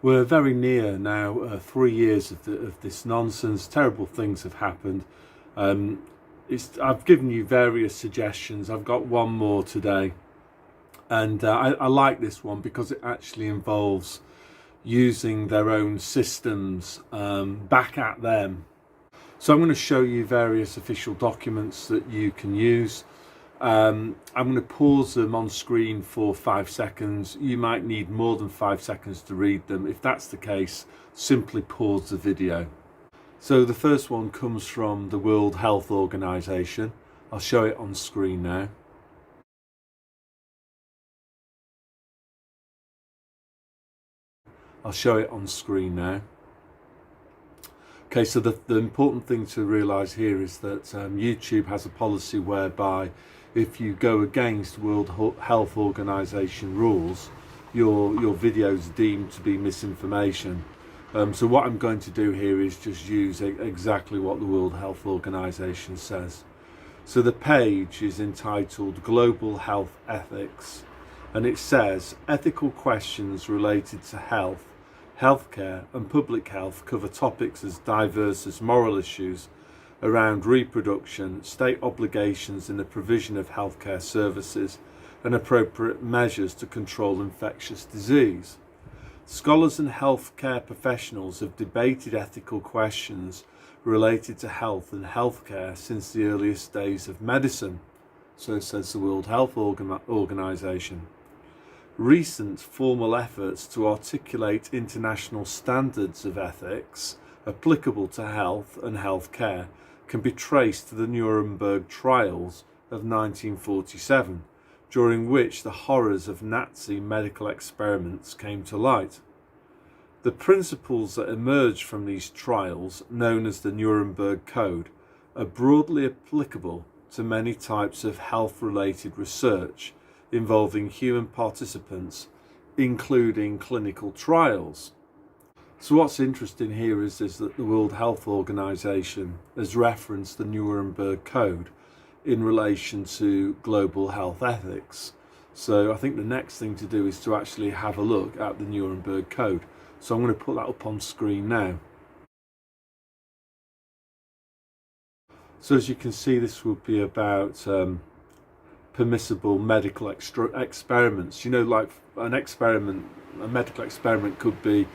We're very near now 3 years of this nonsense. Terrible things have happened. I've given you various suggestions. I've got one more today, and I like this one because it actually involves using their own systems back at them. So I'm going to show you various official documents that you can use. I'm going to pause them on screen for 5 seconds. You might need more than 5 seconds to read them. If that's the case, simply pause the video. So the first one comes from the World Health Organization. I'll show it on screen now. I'll show it on screen now. Okay, so the important thing to realise here is that YouTube has a policy whereby if you go against World Health Organization rules, your video is deemed to be misinformation. So what I'm going to do here is just use exactly what the World Health Organization says. So the page is entitled Global Health Ethics, and it says ethical questions related to health, healthcare and public health cover topics as diverse as moral issues around reproduction, state obligations in the provision of healthcare services and appropriate measures to control infectious disease. Scholars and healthcare professionals have debated ethical questions related to health and healthcare since the earliest days of medicine, so says the World Health Organization. Recent formal efforts to articulate international standards of ethics applicable to health and healthcare can be traced to the Nuremberg trials of 1947, during which the horrors of Nazi medical experiments came to light. The principles that emerged from these trials, known as the Nuremberg Code, are broadly applicable to many types of health-related research involving human participants, including clinical trials. So what's interesting here is that the World Health Organization has referenced the Nuremberg Code in relation to global health ethics. So I think the next thing to do is to actually have a look at the Nuremberg Code. So I'm going to put that up on screen now. So as you can see, this will be about permissible medical experiments. You know, like a medical experiment could be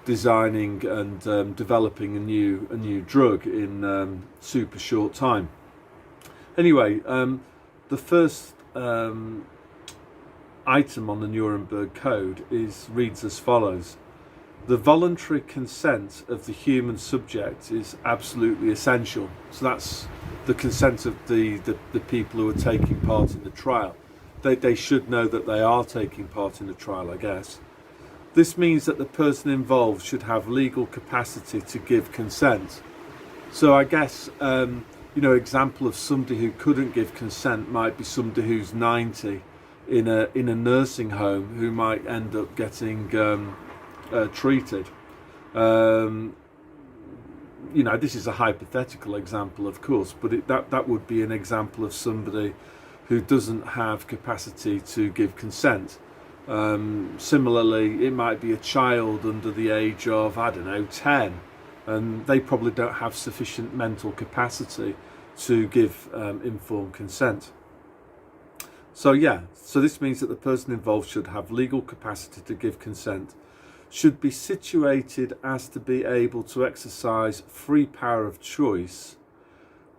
designing and developing a new drug in super short time. Anyway, the first item on the Nuremberg Code reads as follows: the voluntary consent of the human subject is absolutely essential. So that's the consent of the people who are taking part in the trial. They should know that they are taking part in the trial, I guess. This means that the person involved should have legal capacity to give consent. So I guess, example of somebody who couldn't give consent might be somebody who's 90 in a nursing home who might end up getting treated. This is a hypothetical example, of course, but that would be an example of somebody who doesn't have capacity to give consent. Similarly, it might be a child under the age of, 10, and they probably don't have sufficient mental capacity to give informed consent. So this means that the person involved should have legal capacity to give consent, should be situated as to be able to exercise free power of choice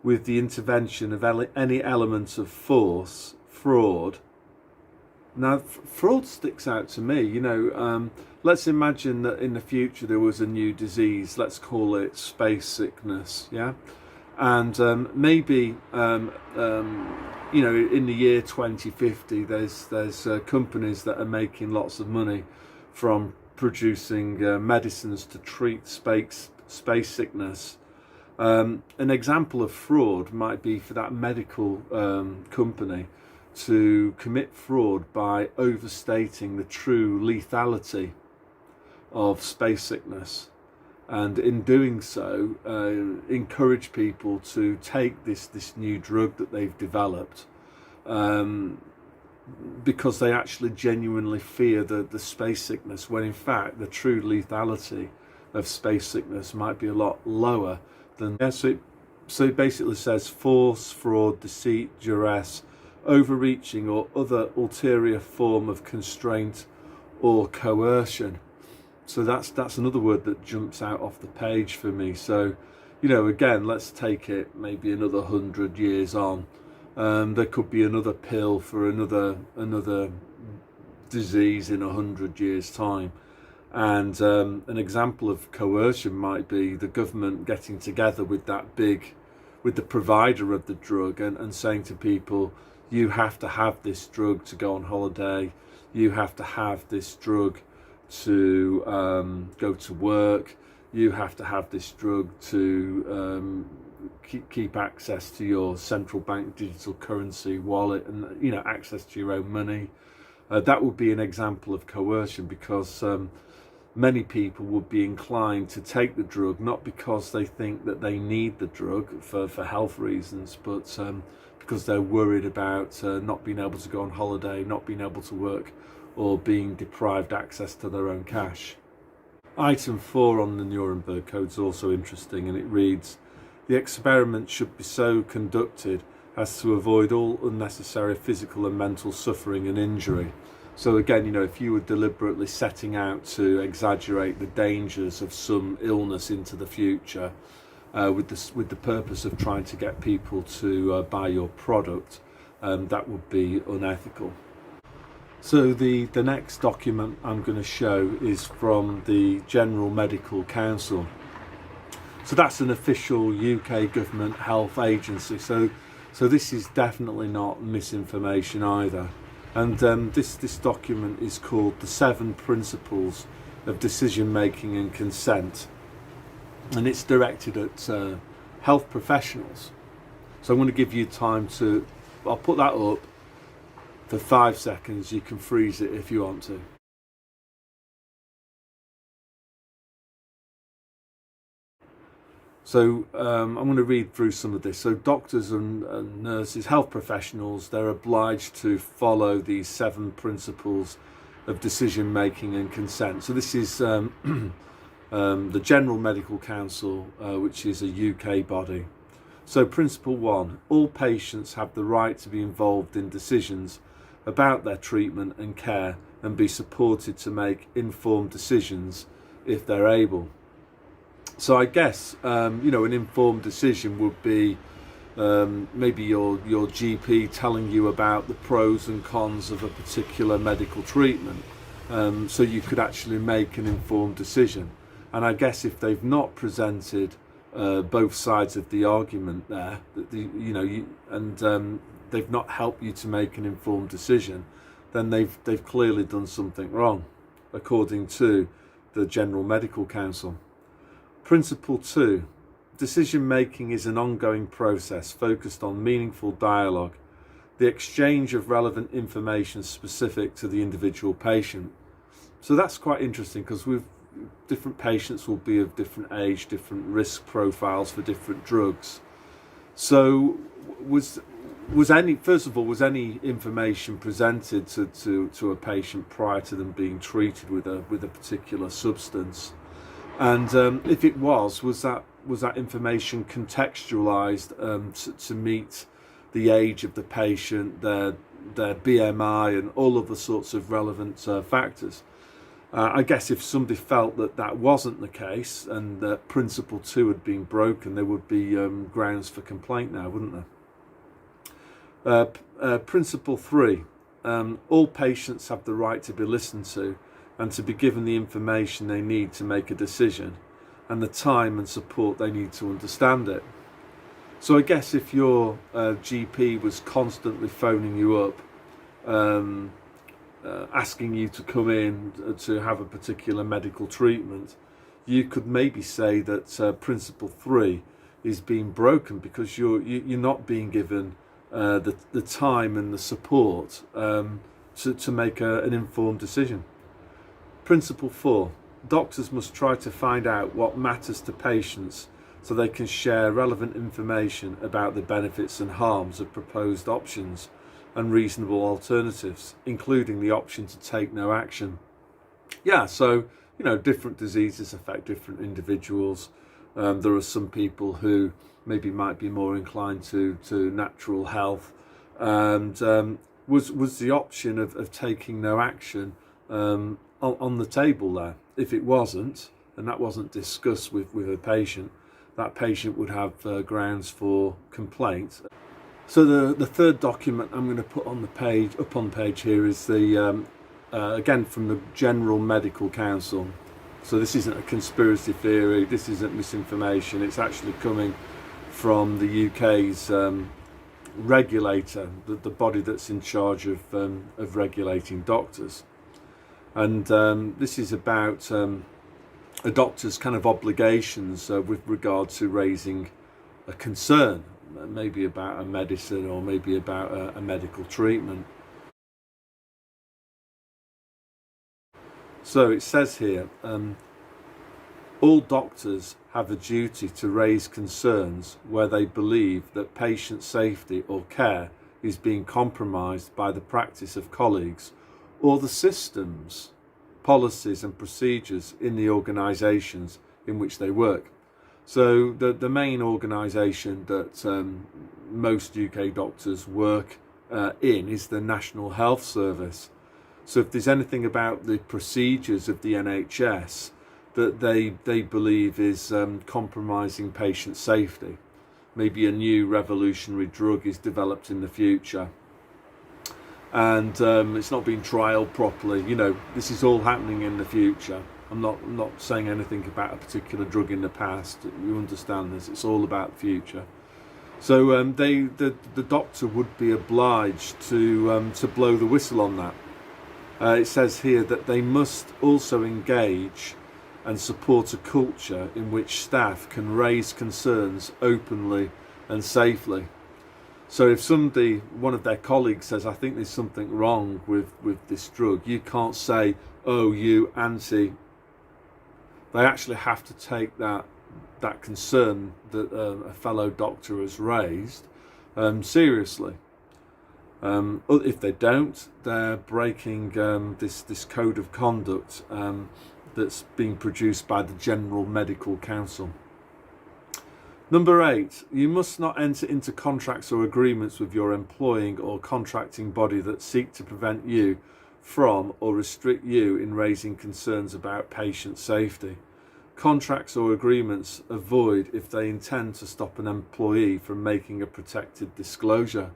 with the intervention of any element of force, fraud. Now, fraud sticks out to me. Let's imagine that in the future there was a new disease. Let's call it space sickness, yeah? And maybe, in the year 2050, there's companies that are making lots of money from producing medicines to treat space sickness. An example of fraud might be for that medical company to commit fraud by overstating the true lethality of space sickness, and in doing so encourage people to take this new drug that they've developed, because they actually genuinely fear the space sickness, when in fact the true lethality of space sickness might be a lot lower than. Yeah, so it basically says force, fraud, deceit, duress, overreaching or other ulterior form of constraint or coercion. So that's another word that jumps out off the page for me. So, again, let's take it maybe another 100 years on. There could be another pill for another disease in 100 years' time. And an example of coercion might be the government getting together with the provider of the drug and saying to people, you have to have this drug to go on holiday, you have to have this drug to go to work, you have to have this drug to keep access to your central bank digital currency wallet and access to your own money. That would be an example of coercion, because many people would be inclined to take the drug not because they think that they need the drug for health reasons, but because they're worried about not being able to go on holiday, not being able to work, or being deprived access to their own cash. Item 4 on the Nuremberg Code is also interesting, and it reads, the experiment should be so conducted as to avoid all unnecessary physical and mental suffering and injury. So again, if you were deliberately setting out to exaggerate the dangers of some illness into the future, with the purpose of trying to get people to buy your product, that would be unethical. So the next document I'm going to show is from the General Medical Council. So that's an official UK government health agency. So this is definitely not misinformation either. And this document is called the 7 Principles of Decision Making and Consent, and it's directed at health professionals. So I'm going to give you time I'll put that up for 5 seconds. You can freeze it if you want to. So I'm going to read through some of this. So doctors and nurses, health professionals, they're obliged to follow these 7 principles of decision making and consent. So this is the General Medical Council, which is a UK body. So principle 1, all patients have the right to be involved in decisions about their treatment and care and be supported to make informed decisions if they're able. So I guess, an informed decision would be maybe your GP telling you about the pros and cons of a particular medical treatment, so you could actually make an informed decision. And I guess if they've not presented both sides of the argument there, they've not helped you to make an informed decision, then they've clearly done something wrong, according to the General Medical Council. Principle 2, decision making is an ongoing process focused on meaningful dialogue, the exchange of relevant information specific to the individual patient. So that's quite interesting, because different patients will be of different age, different risk profiles for different drugs. So was any information presented to a patient prior to them being treated with a particular substance? And if it was that information contextualized to meet the age of the patient, their BMI, and all of the sorts of relevant factors? I guess if somebody felt that wasn't the case, and that principle 2 had been broken, there would be grounds for complaint now, wouldn't there? Principle 3, all patients have the right to be listened to and to be given the information they need to make a decision, and the time and support they need to understand it. So I guess if your GP was constantly phoning you up, asking you to come in to have a particular medical treatment, you could maybe say that principle 3 is being broken, because you're not being given the time and the support to make an informed decision. Principle 4, doctors must try to find out what matters to patients so they can share relevant information about the benefits and harms of proposed options and reasonable alternatives, including the option to take no action. Yeah, so, different diseases affect different individuals. There are some people who maybe might be more inclined to natural health, and was the option of taking no action on the table there. If it wasn't, and that wasn't discussed with a patient, that patient would have grounds for complaint. So the third document I'm going to put on the page, up on the page here, is the again from the General Medical Council. So this isn't a conspiracy theory, this isn't misinformation, it's actually coming from the UK's regulator, the body that's in charge of regulating doctors. And this is about a doctor's kind of obligations with regard to raising a concern, maybe about a medicine or maybe about a medical treatment. So it says here, all doctors have a duty to raise concerns where they believe that patient safety or care is being compromised by the practice of colleagues or the systems, policies and procedures in the organisations in which they work. So the main organisation that most UK doctors work in is the National Health Service. So if there's anything about the procedures of the NHS that they believe is compromising patient safety, maybe a new revolutionary drug is developed in the future and it's not being trialled properly, this is all happening in the future. I'm not saying anything about a particular drug in the past. You understand this, it's all about the future. So the doctor would be obliged to blow the whistle on that. It says here that they must also engage and support a culture in which staff can raise concerns openly and safely. So if one of their colleagues says, I think there's something wrong with this drug, you can't say, oh, you anti. They actually have to take that concern that a fellow doctor has raised seriously. If they don't, they're breaking this code of conduct that's being produced by the General Medical Council. Number 8, you must not enter into contracts or agreements with your employing or contracting body that seek to prevent you from or restrict you in raising concerns about patient safety. Contracts or agreements are void if they intend to stop an employee from making a protected disclosure.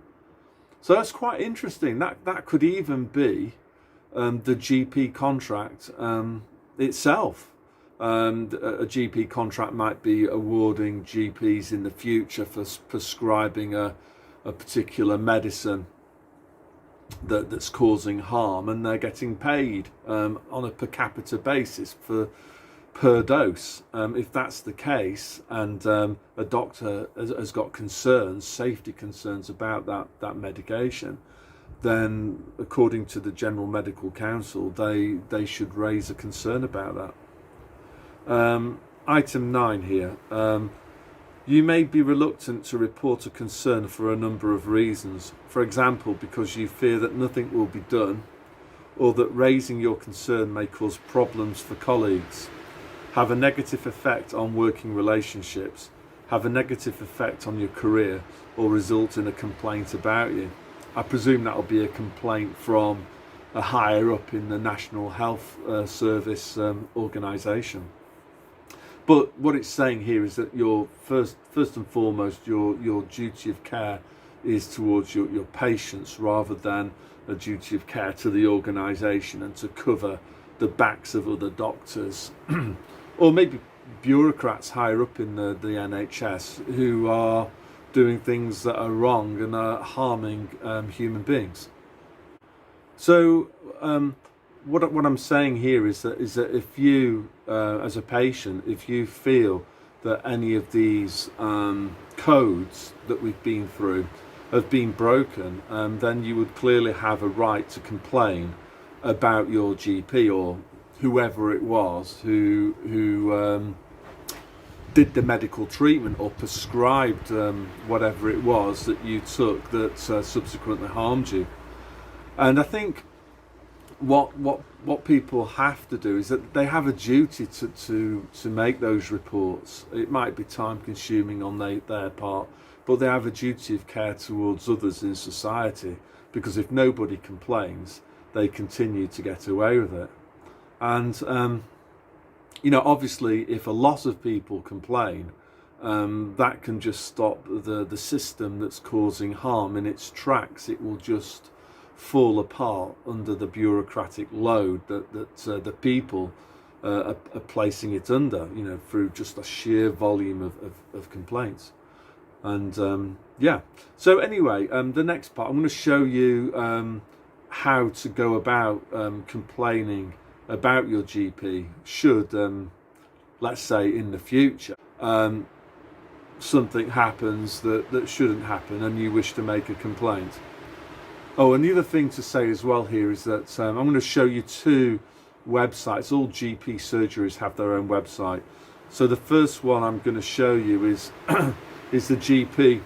So that's quite interesting. That could even be the GP contract itself. A GP contract might be awarding GPs in the future for prescribing a particular medicine that's causing harm, and they're getting paid on a per capita basis per dose. If that's the case, and a doctor has got safety concerns about that medication, then according to the General Medical Council, they should raise a concern about that. Item 9 here. You may be reluctant to report a concern for a number of reasons. For example, because you fear that nothing will be done, or that raising your concern may cause problems for colleagues, have a negative effect on working relationships, have a negative effect on your career, or result in a complaint about you. I presume that will be a complaint from a higher up in the National Health Service organisation. But what it's saying here is that your first and foremost, your duty of care is towards your patients, rather than a duty of care to the organisation and to cover the backs of other doctors or maybe bureaucrats higher up in the NHS who are doing things that are wrong and are harming human beings. So what I'm saying here is that if you, as a patient, if you feel that any of these codes that we've been through have been broken, then you would clearly have a right to complain about your GP or whoever it was who did the medical treatment or prescribed whatever it was that you took that subsequently harmed you. And I think what people have to do is that they have a duty to make those reports. It might be time consuming on their part, but they have a duty of care towards others in society, because if nobody complains, they continue to get away with it. And obviously, if a lot of people complain, that can just stop the system that's causing harm in its tracks. It will just fall apart under the bureaucratic load that the people are placing it under, through just a sheer volume of complaints. And so anyway, the next part, I'm going to show you how to go about complaining about your GP should, let's say in the future, something happens that shouldn't happen and you wish to make a complaint. Oh, and the other thing to say as well here is that I'm going to show you two websites. All GP surgeries have their own website. So the first one I'm going to show you is is the GP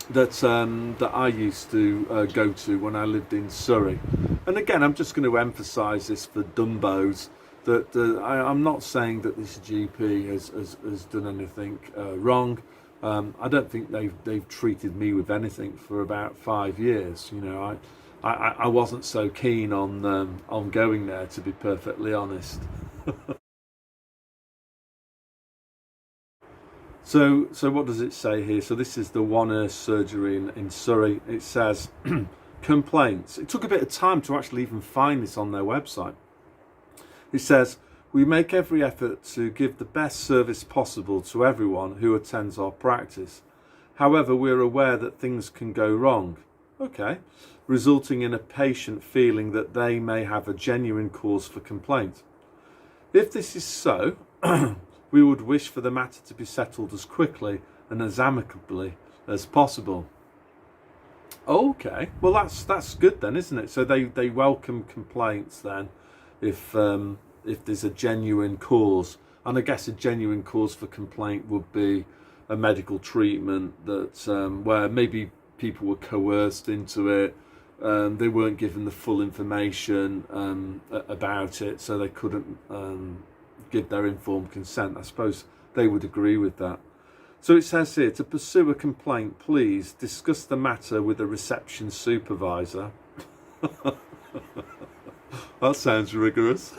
that I used to go to when I lived in Surrey. And again, I'm just going to emphasise this for dumbos, that I'm not saying that this GP has done anything wrong. I don't think they've treated me with anything for about 5 years. I wasn't so keen on going there, to be perfectly honest. So what does it say here? So this is the One Earth surgery in Surrey. It says complaints. It took a bit of time to actually even find this on their website. It says, we make every effort to give the best service possible to everyone who attends our practice. However, we're aware that things can go wrong. Okay. Resulting in a patient feeling that they may have a genuine cause for complaint. If this is so, we would wish for the matter to be settled as quickly and as amicably as possible. Okay, well that's good then, isn't it? So they welcome complaints then, if there's a genuine cause. And I guess a genuine cause for complaint would be a medical treatment that where maybe people were coerced into it. They weren't given the full information about it, so they couldn't give their informed consent. I suppose they would agree with that. So it says here, to pursue a complaint, please discuss the matter with a reception supervisor. That sounds rigorous.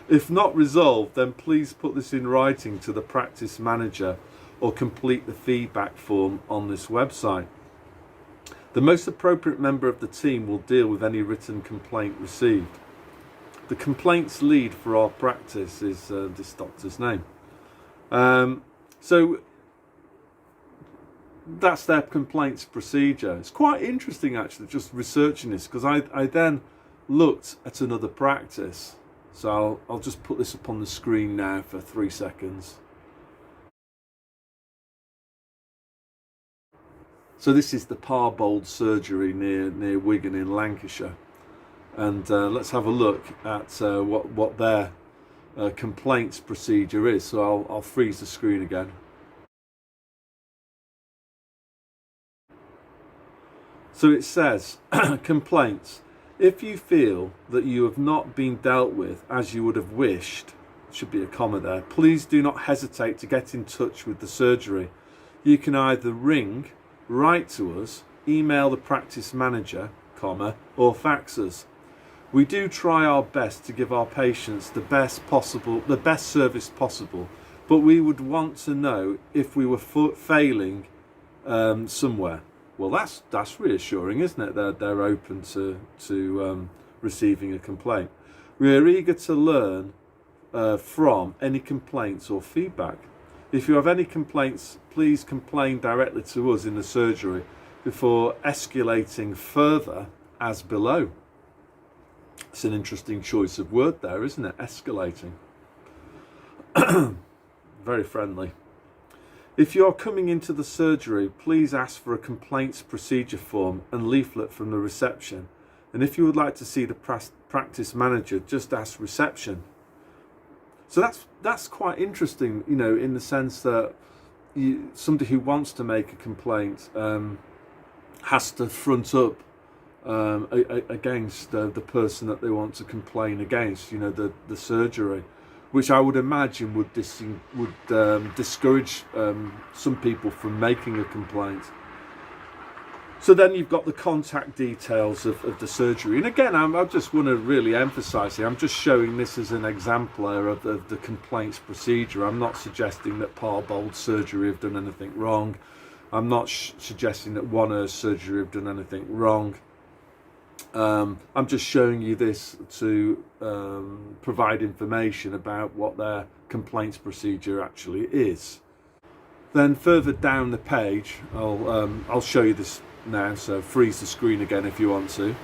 If not resolved, then please put this in writing to the practice manager or complete the feedback form on this website. The most appropriate member of the team will deal with any written complaint received. The complaints lead for our practice is this doctor's name. So that's their complaints procedure. It's quite interesting actually, just researching this, because I then looked at another practice. So I'll just put this up on the screen now for 3 seconds. So this is the Parbold surgery near Wigan in Lancashire. And let's have a look at what their complaints procedure is. So I'll freeze the screen again. So it says, complaints. If you feel that you have not been dealt with as you would have wished, should be a comma there, please do not hesitate to get in touch with the surgery. You can either ring, write to us, email the practice manager, comma, or fax us. We do try our best to give our patients the best service possible, but we would want to know if we were failing somewhere. Well, that's reassuring, isn't it? They're open to receiving a complaint. We are eager to learn from any complaints or feedback. If you have any complaints, please complain directly to us in the surgery before escalating further as below. It's an interesting choice of word there, isn't it? Escalating. Very friendly. If you're coming into the surgery, please ask for a complaints procedure form and leaflet from the reception. And if you would like to see the practice manager, just ask reception. So that's quite interesting, you know, in the sense that somebody who wants to make a complaint has to front up against the person that they want to complain against, you know, the surgery, which I would imagine would discourage some people from making a complaint. So then you've got the contact details of the surgery. And again, I just want to really emphasise here, I'm just showing this as an exemplar of the complaints procedure. I'm not suggesting that Parbold Surgery have done anything wrong. I'm not suggesting that One Earth Surgery have done anything wrong. I'm just showing you this to provide information about what their complaints procedure actually is. Then further down the page, I'll show you this now, so freeze the screen again if you want to.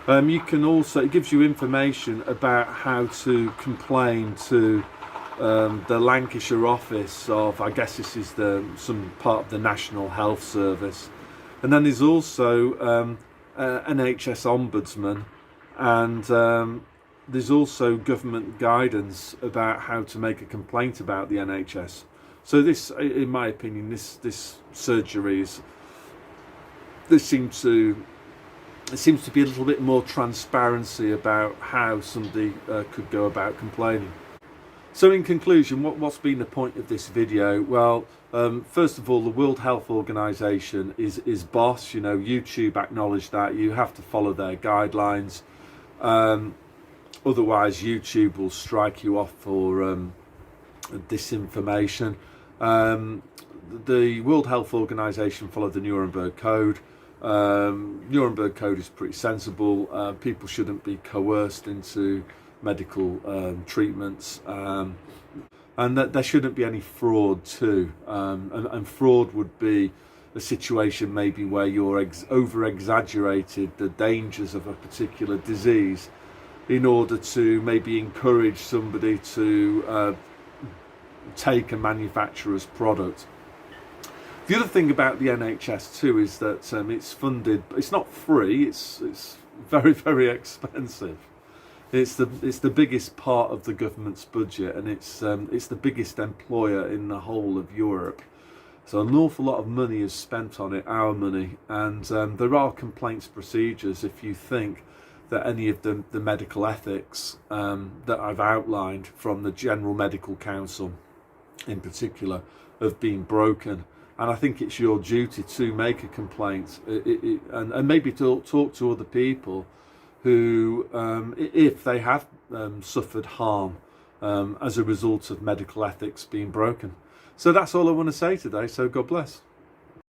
You can also, it gives you information about how to complain to the Lancashire office of, I guess this is some part of the National Health Service, and then there's also NHS Ombudsman, and there's also government guidance about how to make a complaint about the NHS. So this, in my opinion, this surgery there seems to be a little bit more transparency about how somebody could go about complaining. So in conclusion, what's been the point of this video? Well, first of all, the World Health Organization is boss. You know, YouTube acknowledged that. You have to follow their guidelines. Otherwise, YouTube will strike you off for disinformation. The World Health Organization followed the Nuremberg Code. Nuremberg Code is pretty sensible. People shouldn't be coerced into medical treatments, and that there shouldn't be any fraud too. And fraud would be a situation maybe where you're over-exaggerated the dangers of a particular disease in order to maybe encourage somebody to take a manufacturer's product. The other thing about the NHS too is that it's funded. It's not free. It's very, very expensive. It's the biggest part of the government's budget, and it's the biggest employer in the whole of Europe. So an awful lot of money is spent on it, our money, and there are complaints procedures if you think that any of the medical ethics that I've outlined from the General Medical Council in particular have been broken. And I think it's your duty to make a complaint and maybe to talk to other people who, if they have suffered harm as a result of medical ethics being broken. So that's all I want to say today, so God bless.